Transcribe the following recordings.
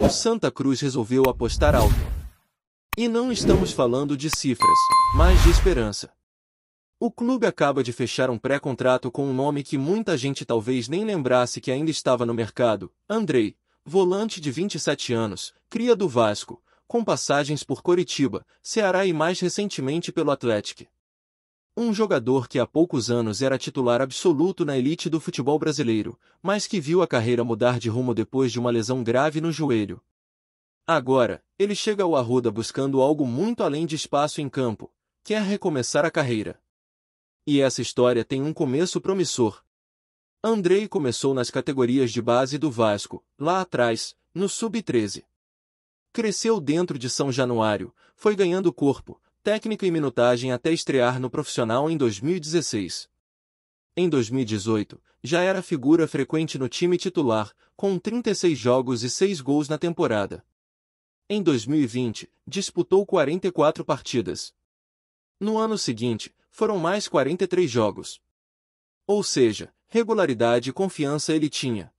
o Santa Cruz resolveu apostar alto. E não estamos falando de cifras, mas de esperança. O clube acaba de fechar um pré-contrato com um nome que muita gente talvez nem lembrasse que ainda estava no mercado: Andrei, volante de 27 anos, cria do Vasco, com passagens por Coritiba, Ceará e mais recentemente pelo Atlético. Um jogador que há poucos anos era titular absoluto na elite do futebol brasileiro, mas que viu a carreira mudar de rumo depois de uma lesão grave no joelho. Agora, ele chega ao Arruda buscando algo muito além de espaço em campo: quer recomeçar a carreira. E essa história tem um começo promissor. Andrei começou nas categorias de base do Vasco, lá atrás, no Sub-13. Cresceu dentro de São Januário, foi ganhando corpo, técnica e minutagem até estrear no profissional em 2016. Em 2018, já era figura frequente no time titular, com 36 jogos e 6 gols na temporada. Em 2020, disputou 44 partidas. No ano seguinte, foram mais 43 jogos. Ou seja, regularidade e confiança ele tinha.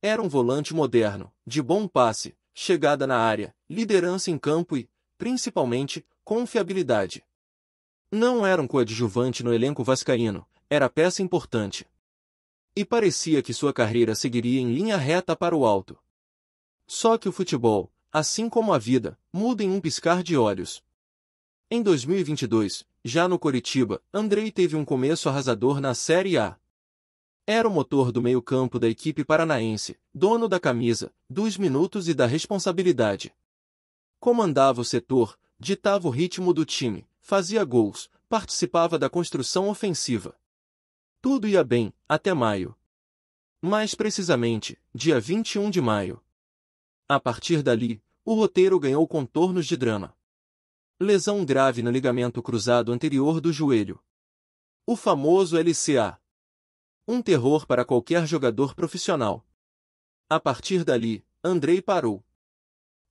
Era um volante moderno, de bom passe, chegada na área, liderança em campo e, principalmente, confiabilidade. Não era um coadjuvante no elenco vascaíno, era peça importante. E parecia que sua carreira seguiria em linha reta para o alto. Só que o futebol, assim como a vida, muda em um piscar de olhos. Em 2022, já no Coritiba, Andrei teve um começo arrasador na Série A. Era o motor do meio-campo da equipe paranaense, dono da camisa, dos minutos e da responsabilidade. Comandava o setor, ditava o ritmo do time, fazia gols, participava da construção ofensiva. Tudo ia bem, até maio. Mais precisamente, dia 21 de maio. A partir dali, o roteiro ganhou contornos de drama. Lesão grave no ligamento cruzado anterior do joelho. O famoso LCA. Um terror para qualquer jogador profissional. A partir dali, Andrei parou.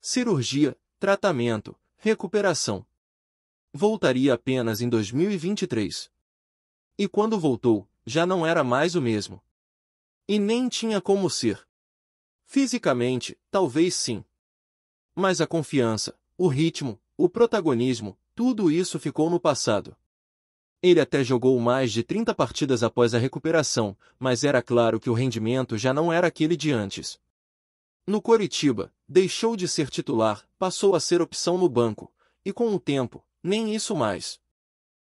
Cirurgia, tratamento, recuperação. Voltaria apenas em 2023. E quando voltou, já não era mais o mesmo. E nem tinha como ser. Fisicamente, talvez sim. Mas a confiança, o ritmo, o protagonismo, tudo isso ficou no passado. Ele até jogou mais de 30 partidas após a recuperação, mas era claro que o rendimento já não era aquele de antes. No Coritiba, deixou de ser titular, passou a ser opção no banco, e com o tempo, nem isso mais.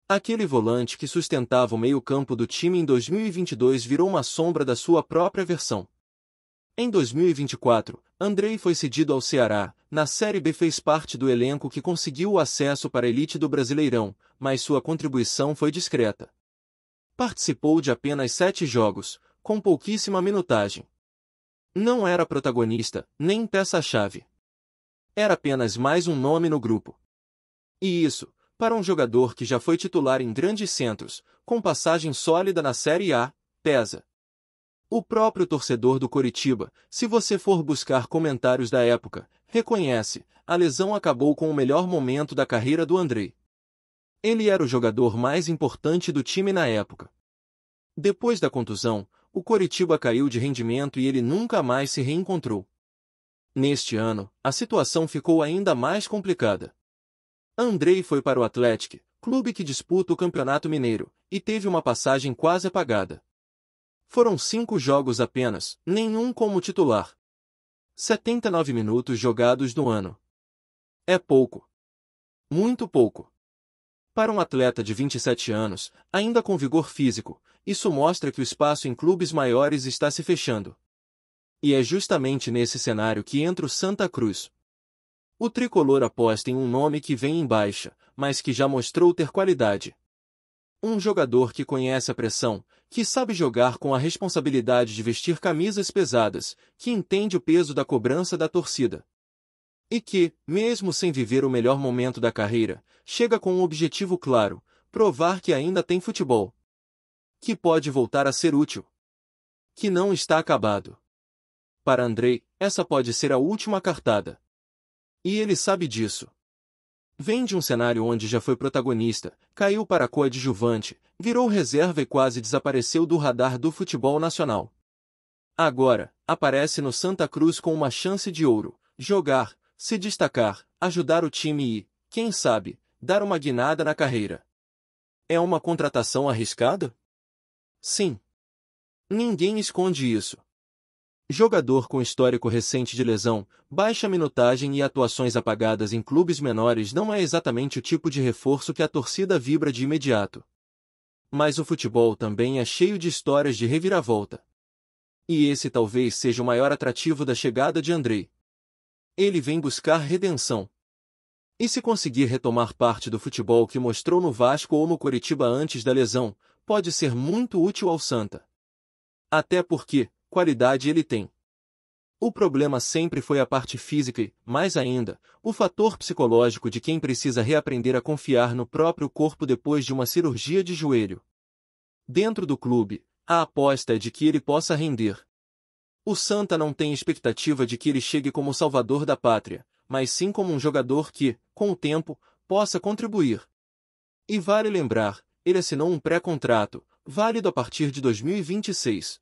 Aquele volante que sustentava o meio-campo do time em 2022 virou uma sombra da sua própria versão. Em 2024, Andrei foi cedido ao Ceará, na Série B fez parte do elenco que conseguiu o acesso para a elite do Brasileirão, mas sua contribuição foi discreta. Participou de apenas 7 jogos, com pouquíssima minutagem. Não era protagonista, nem peça-chave. Era apenas mais um nome no grupo. E isso, para um jogador que já foi titular em grandes centros, com passagem sólida na Série A, pesa. O próprio torcedor do Coritiba, se você for buscar comentários da época, reconhece: a lesão acabou com o melhor momento da carreira do Andrei. Ele era o jogador mais importante do time na época. Depois da contusão, o Coritiba caiu de rendimento e ele nunca mais se reencontrou. Neste ano, a situação ficou ainda mais complicada. Andrei foi para o Atlético, clube que disputa o Campeonato Mineiro, e teve uma passagem quase apagada. Foram 5 jogos apenas, nenhum como titular. 79 minutos jogados no ano. É pouco. Muito pouco. Para um atleta de 27 anos, ainda com vigor físico, isso mostra que o espaço em clubes maiores está se fechando. E é justamente nesse cenário que entra o Santa Cruz. O tricolor aposta em um nome que vem em baixa, mas que já mostrou ter qualidade. Um jogador que conhece a pressão, que sabe jogar com a responsabilidade de vestir camisas pesadas, que entende o peso da cobrança da torcida. E que, mesmo sem viver o melhor momento da carreira, chega com um objetivo claro: provar que ainda tem futebol. Que pode voltar a ser útil. Que não está acabado. Para Andrei, essa pode ser a última cartada. E ele sabe disso. Vem de um cenário onde já foi protagonista, caiu para coadjuvante, virou reserva e quase desapareceu do radar do futebol nacional. Agora, aparece no Santa Cruz com uma chance de ouro, jogar, se destacar, ajudar o time e, quem sabe, dar uma guinada na carreira. É uma contratação arriscada? Sim. Ninguém esconde isso. Jogador com histórico recente de lesão, baixa minutagem e atuações apagadas em clubes menores não é exatamente o tipo de reforço que a torcida vibra de imediato. Mas o futebol também é cheio de histórias de reviravolta. E esse talvez seja o maior atrativo da chegada de Andrei. Ele vem buscar redenção. E se conseguir retomar parte do futebol que mostrou no Vasco ou no Coritiba antes da lesão, pode ser muito útil ao Santa. Até porque, qualidade ele tem. O problema sempre foi a parte física e, mais ainda, o fator psicológico de quem precisa reaprender a confiar no próprio corpo depois de uma cirurgia de joelho. Dentro do clube, a aposta é de que ele possa render. O Santa não tem expectativa de que ele chegue como salvador da pátria, mas sim como um jogador que, com o tempo, possa contribuir. E vale lembrar, ele assinou um pré-contrato, válido a partir de 2026.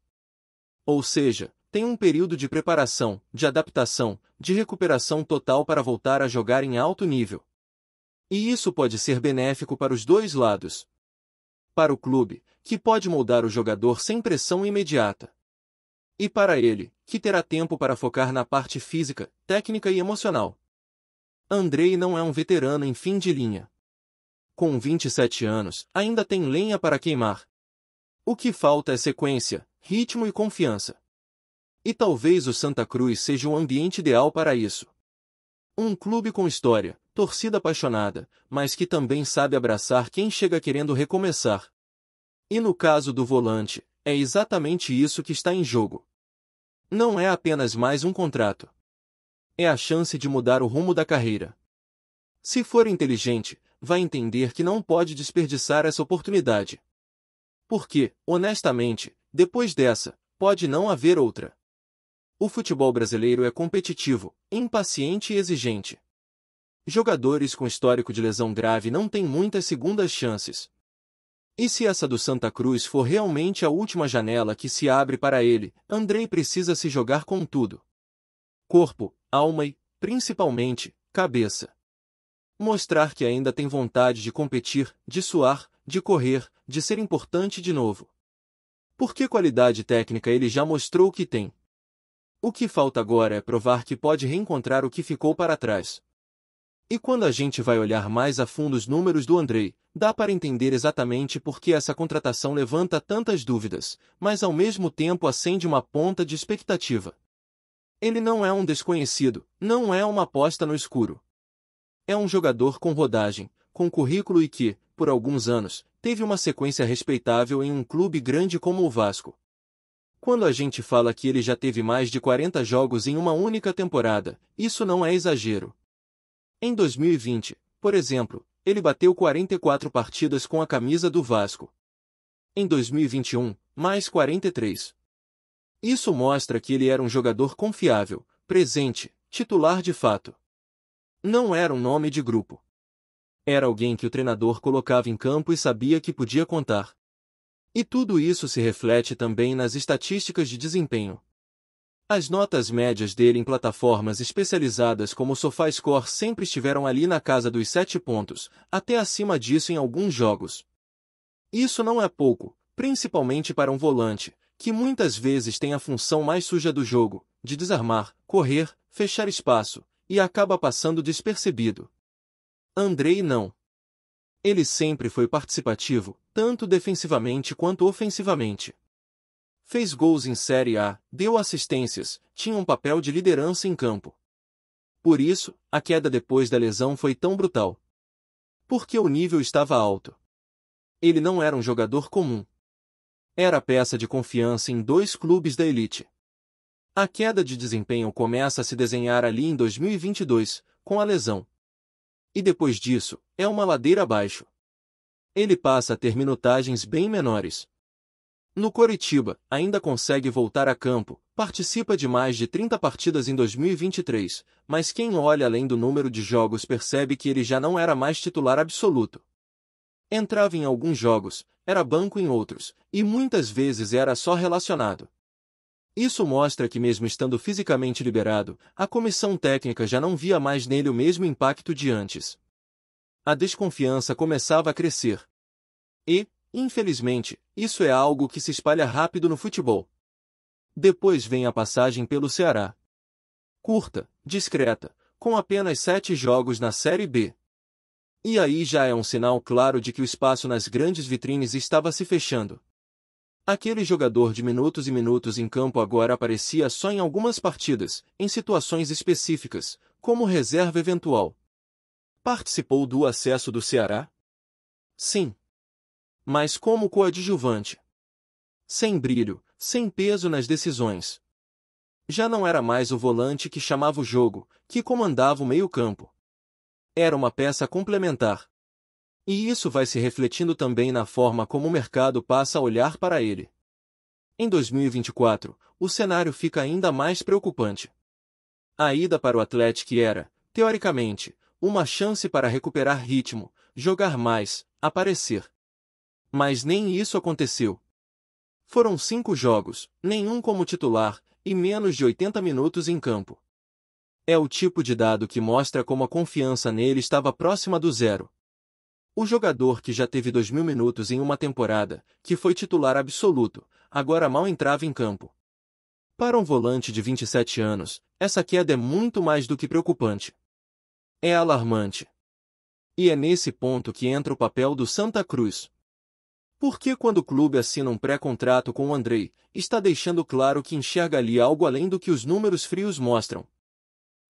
Ou seja, tem um período de preparação, de adaptação, de recuperação total para voltar a jogar em alto nível. E isso pode ser benéfico para os dois lados. Para o clube, que pode moldar o jogador sem pressão imediata. E para ele, que terá tempo para focar na parte física, técnica e emocional. Andrei não é um veterano em fim de linha. Com 27 anos, ainda tem lenha para queimar. O que falta é sequência, ritmo e confiança. E talvez o Santa Cruz seja o ambiente ideal para isso. Um clube com história, torcida apaixonada, mas que também sabe abraçar quem chega querendo recomeçar. E no caso do volante, é exatamente isso que está em jogo. Não é apenas mais um contrato. É a chance de mudar o rumo da carreira. Se for inteligente, vai entender que não pode desperdiçar essa oportunidade. Porque, honestamente, depois dessa, pode não haver outra. O futebol brasileiro é competitivo, impaciente e exigente. Jogadores com histórico de lesão grave não têm muitas segundas chances. E se essa do Santa Cruz for realmente a última janela que se abre para ele, Andrei precisa se jogar com tudo. Corpo, alma e, principalmente, cabeça. Mostrar que ainda tem vontade de competir, de suar, de correr, de ser importante de novo. Porque qualidade técnica ele já mostrou que tem. O que falta agora é provar que pode reencontrar o que ficou para trás. E quando a gente vai olhar mais a fundo os números do Andrei, dá para entender exatamente por que essa contratação levanta tantas dúvidas, mas ao mesmo tempo acende uma ponta de expectativa. Ele não é um desconhecido, não é uma aposta no escuro. É um jogador com rodagem, com currículo e que, por alguns anos, teve uma sequência respeitável em um clube grande como o Vasco. Quando a gente fala que ele já teve mais de 40 jogos em uma única temporada, isso não é exagero. Em 2020, por exemplo, ele bateu 44 partidas com a camisa do Vasco. Em 2021, mais 43. Isso mostra que ele era um jogador confiável, presente, titular de fato. Não era um nome de grupo. Era alguém que o treinador colocava em campo e sabia que podia contar. E tudo isso se reflete também nas estatísticas de desempenho. As notas médias dele em plataformas especializadas como o SofaScore sempre estiveram ali na casa dos 7 pontos, até acima disso em alguns jogos. Isso não é pouco, principalmente para um volante, que muitas vezes tem a função mais suja do jogo, de desarmar, correr, fechar espaço, e acaba passando despercebido. Andrei não. Ele sempre foi participativo, tanto defensivamente quanto ofensivamente. Fez gols em Série A, deu assistências, tinha um papel de liderança em campo. Por isso, a queda depois da lesão foi tão brutal. Porque o nível estava alto. Ele não era um jogador comum. Era peça de confiança em 2 clubes da elite. A queda de desempenho começa a se desenhar ali em 2022, com a lesão. E depois disso, é uma ladeira abaixo. Ele passa a ter minutagens bem menores. No Coritiba, ainda consegue voltar a campo, participa de mais de 30 partidas em 2023, mas quem olha além do número de jogos percebe que ele já não era mais titular absoluto. Entrava em alguns jogos, era banco em outros, e muitas vezes era só relacionado. Isso mostra que mesmo estando fisicamente liberado, a comissão técnica já não via mais nele o mesmo impacto de antes. A desconfiança começava a crescer. E, infelizmente, isso é algo que se espalha rápido no futebol. Depois vem a passagem pelo Ceará. Curta, discreta, com apenas 7 jogos na Série B. E aí já é um sinal claro de que o espaço nas grandes vitrines estava se fechando. Aquele jogador de minutos e minutos em campo agora aparecia só em algumas partidas, em situações específicas, como reserva eventual. Participou do acesso do Ceará? Sim. Mas como coadjuvante. Sem brilho, sem peso nas decisões. Já não era mais o volante que chamava o jogo, que comandava o meio-campo. Era uma peça complementar. E isso vai se refletindo também na forma como o mercado passa a olhar para ele. Em 2024, o cenário fica ainda mais preocupante. A ida para o Atlético era, teoricamente, uma chance para recuperar ritmo, jogar mais, aparecer. Mas nem isso aconteceu. Foram 5 jogos, nenhum como titular, e menos de 80 minutos em campo. É o tipo de dado que mostra como a confiança nele estava próxima do zero. O jogador que já teve 2.000 minutos em uma temporada, que foi titular absoluto, agora mal entrava em campo. Para um volante de 27 anos, essa queda é muito mais do que preocupante. É alarmante. E é nesse ponto que entra o papel do Santa Cruz. Porque quando o clube assina um pré-contrato com o Andrei, está deixando claro que enxerga ali algo além do que os números frios mostram.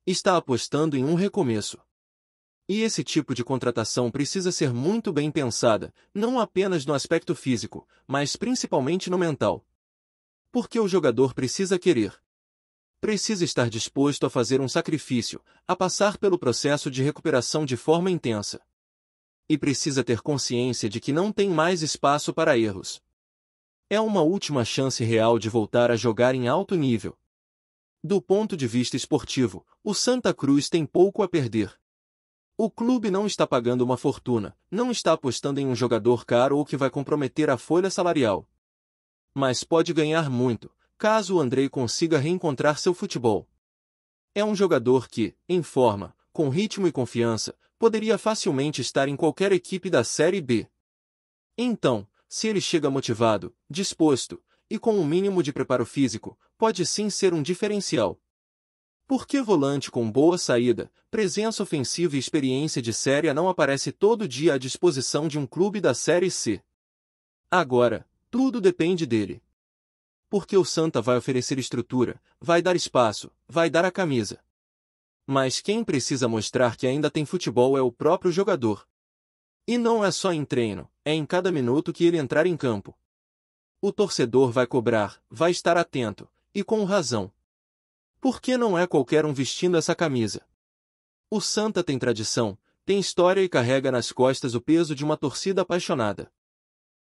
Está apostando em um recomeço. E esse tipo de contratação precisa ser muito bem pensada, não apenas no aspecto físico, mas principalmente no mental. Porque o jogador precisa querer. Precisa estar disposto a fazer um sacrifício, a passar pelo processo de recuperação de forma intensa. E precisa ter consciência de que não tem mais espaço para erros. É uma última chance real de voltar a jogar em alto nível. Do ponto de vista esportivo, o Santa Cruz tem pouco a perder. O clube não está pagando uma fortuna, não está apostando em um jogador caro ou que vai comprometer a folha salarial. Mas pode ganhar muito, caso o Andrei consiga reencontrar seu futebol. É um jogador que, em forma, com ritmo e confiança, poderia facilmente estar em qualquer equipe da Série B. Então, se ele chega motivado, disposto, e com um mínimo de preparo físico, pode sim ser um diferencial. Por que volante com boa saída, presença ofensiva e experiência de Série A não aparece todo dia à disposição de um clube da Série C? Agora, tudo depende dele. Porque o Santa vai oferecer estrutura, vai dar espaço, vai dar a camisa. Mas quem precisa mostrar que ainda tem futebol é o próprio jogador. E não é só em treino, é em cada minuto que ele entrar em campo. O torcedor vai cobrar, vai estar atento, e com razão. Porque não é qualquer um vestindo essa camisa. O Santa tem tradição, tem história e carrega nas costas o peso de uma torcida apaixonada.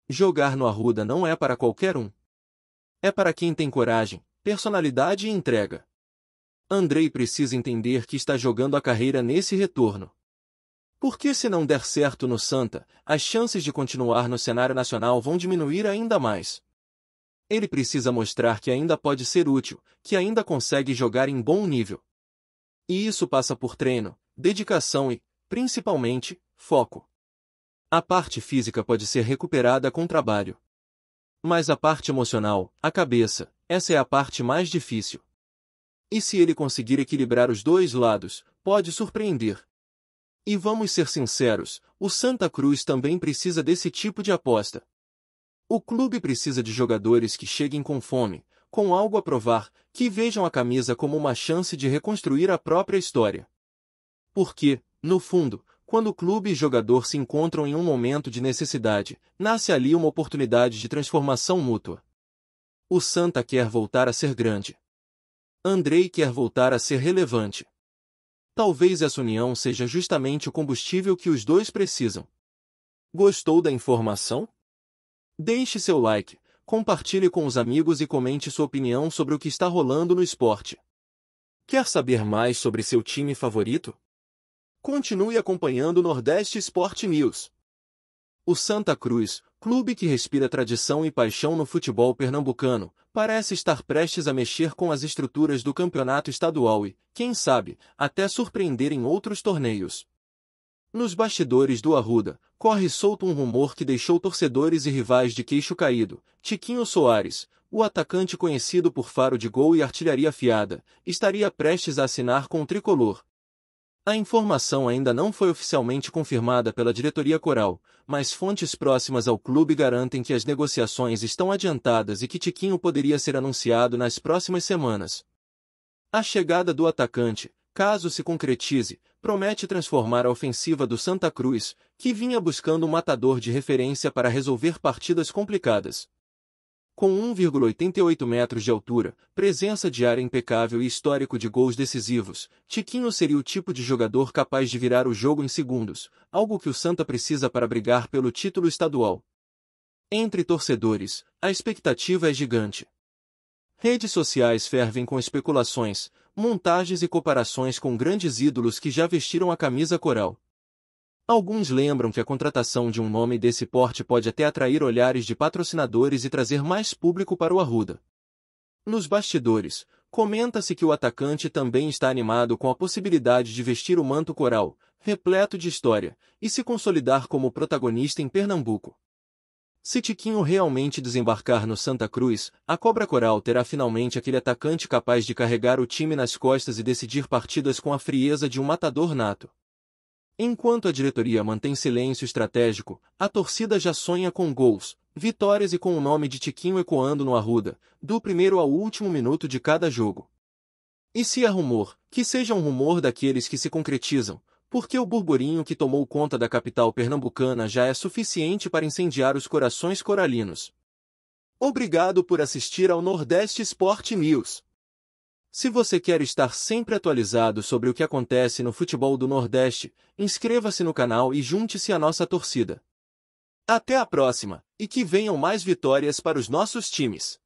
Jogar no Arruda não é para qualquer um. É para quem tem coragem, personalidade e entrega. Andrei precisa entender que está jogando a carreira nesse retorno. Porque se não der certo no Santa, as chances de continuar no cenário nacional vão diminuir ainda mais. Ele precisa mostrar que ainda pode ser útil, que ainda consegue jogar em bom nível. E isso passa por treino, dedicação e, principalmente, foco. A parte física pode ser recuperada com trabalho. Mas a parte emocional, a cabeça, essa é a parte mais difícil. E se ele conseguir equilibrar os dois lados, pode surpreender. E vamos ser sinceros, o Santa Cruz também precisa desse tipo de aposta. O clube precisa de jogadores que cheguem com fome, com algo a provar, que vejam a camisa como uma chance de reconstruir a própria história. Porque, no fundo, quando o clube e jogador se encontram em um momento de necessidade, nasce ali uma oportunidade de transformação mútua. O Santa quer voltar a ser grande. Andrei quer voltar a ser relevante. Talvez essa união seja justamente o combustível que os dois precisam. Gostou da informação? Deixe seu like, compartilhe com os amigos e comente sua opinião sobre o que está rolando no esporte. Quer saber mais sobre seu time favorito? Continue acompanhando o Nordeste Sport News. O Santa Cruz, Clube que respira tradição e paixão no futebol pernambucano, parece estar prestes a mexer com as estruturas do campeonato estadual e, quem sabe, até surpreender em outros torneios. Nos bastidores do Arruda, corre solto um rumor que deixou torcedores e rivais de queixo caído. Tiquinho Soares, o atacante conhecido por faro de gol e artilharia afiada, estaria prestes a assinar com o tricolor. A informação ainda não foi oficialmente confirmada pela diretoria coral, mas fontes próximas ao clube garantem que as negociações estão adiantadas e que Tiquinho poderia ser anunciado nas próximas semanas. A chegada do atacante, caso se concretize, promete transformar a ofensiva do Santa Cruz, que vinha buscando um matador de referência para resolver partidas complicadas. Com 1,88 metros de altura, presença de área impecável e histórico de gols decisivos, Tiquinho seria o tipo de jogador capaz de virar o jogo em segundos, algo que o Santa precisa para brigar pelo título estadual. Entre torcedores, a expectativa é gigante. Redes sociais fervem com especulações, montagens e comparações com grandes ídolos que já vestiram a camisa coral. Alguns lembram que a contratação de um nome desse porte pode até atrair olhares de patrocinadores e trazer mais público para o Arruda. Nos bastidores, comenta-se que o atacante também está animado com a possibilidade de vestir o manto coral, repleto de história, e se consolidar como protagonista em Pernambuco. Se Tiquinho realmente desembarcar no Santa Cruz, a Cobra Coral terá finalmente aquele atacante capaz de carregar o time nas costas e decidir partidas com a frieza de um matador nato. Enquanto a diretoria mantém silêncio estratégico, a torcida já sonha com gols, vitórias e com o nome de Tiquinho ecoando no Arruda, do primeiro ao último minuto de cada jogo. E se há rumor, que seja um rumor daqueles que se concretizam, porque o burburinho que tomou conta da capital pernambucana já é suficiente para incendiar os corações coralinos. Obrigado por assistir ao Nordeste Sport News. Se você quer estar sempre atualizado sobre o que acontece no futebol do Nordeste, inscreva-se no canal e junte-se à nossa torcida. Até a próxima, e que venham mais vitórias para os nossos times!